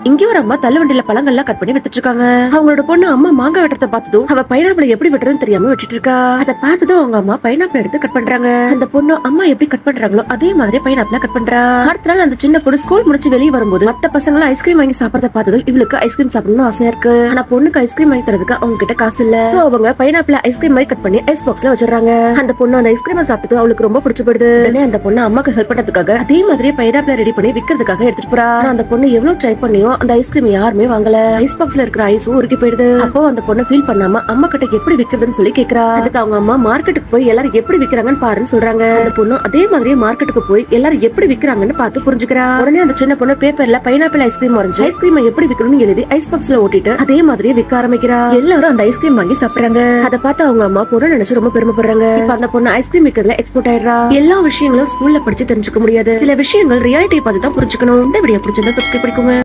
இங்க ஒரு அம்மா தள்ளுவண்டியில பழங்கள்லாம் கட் பண்ணி வித்துட்டு இருக்காங்க. அவங்களோட பொண்ணு அம்மா மாங்காய் வெட்டுறத பார்த்ததும் அவ பைனாப்பிள் எப்படி வெட்டுறதுன்னு தெரியாம வெட்டிட்டு இருக்கா. அதை பார்த்ததும் அவங்க அம்மா பைனாப்பிள் எடுத்து கட் பண்றாங்க. அந்த பொண்ணு அம்மா எப்படி கட் பண்றாங்களோ அதே மாதிரி பைனாப்பிள கட் பண்றா. அடுத்த நாள் அந்த சின்ன பொண்ணு ஸ்கூல் முடிச்சு வெளியே வரும்போது மத்த பசங்க ஐஸ்கிரீம் வாங்கி சாப்பிடறத பார்த்ததும் இவளுக்கு ஐஸ்கிரீம் சாப்பிடணும்னு ஆசையா இருக்கு. ஆனா பொண்ணுக்கு ஐஸ்கிரீம் வாங்கி தரதுக்கு அவங்க கிட்ட காசு இல்ல. சோ அவங்க பைனாப்பிள் ஐஸ்கிரீம் மாதிரி கட் பண்ணி ஐஸ் பாக்ஸ்ல வச்சிடறாங்க. அந்த பொண்ணு அந்த ஐஸ்கிரீம் சாப்பிட்டது அவளுக்கு ரொம்ப பிடிச்சு போயிடுது. உடனே அந்த பொண்ணு அம்மாக்கு ஹெல்ப் பண்றதுக்காக அதே மாதிரி பைனாப்பிள் ரெடி பண்ணி விக்கிறதுக்காக எடுத்துட்டு போறா. அந்த பொண்ணு எவ்வளவு ட்ரை பண்ணியோ அந்த ஐஸ்கிரீம் யாருமே வாங்கல. ஐஸ் பாக்ஸ்ல இருக்கிற ஐஸும் உருகி போயிடுது. அப்போ அந்த பொண்ணு ஃபீல் பண்ணாம அம்மா கிட்ட எப்படி விக்கிறதுன்னு சொல்லி கேக்குறா. அதுக்கு அவங்க அம்மா மார்க்கெட்டுக்கு போய் எல்லாரும் எப்படி விக்கிறாங்கன்னு பாருன்னு சொல்றாங்க. அந்த பொண்ணு அதே மாதிரியே மார்க்கெட்டுக்கு போய் எல்லாரும் எப்படி விக்கிறாங்கன்னு பார்த்து புரிஞ்சுக்கிறா. உடனே அந்த சின்ன பொண்ணு பேப்பர்ல பைனாப்பிள் ஐஸ்கிரீம் வரைஞ்சு ஐஸ்கிரீம் எப்படி விக்கணும்னு எழுதி ஐஸ் பாக்ஸ்ல ஓட்டிட்டு அதே மாதிரியே விற்க ஆரம்பிக்கிறா. எல்லாரும் அந்த ஐஸ்கிரீம் வாங்கி சாப்பிடுறாங்க. அதை பார்த்து அவங்க அம்மா பொண்ணு நினைச்சு ரொம்ப பெருமைப்படுறாங்க. இப்ப அந்த பொண்ணு ஐஸ்கிரீம் விக்கிறதுல எக்ஸ்போர்ட் ஆயிடுறா. எல்லா விஷயங்களும் ஸ்கூல்ல படிச்சு தெரிஞ்சுக்க முடியாது. சில விஷயங்கள் ரியாலிட்டி பார்த்து தான் புரிஞ்சுக்கணும். இந்த வீடியோ பிடிச்சிருந்தா சப்ஸ்கிரைப் பண்ணிக்கோங்க.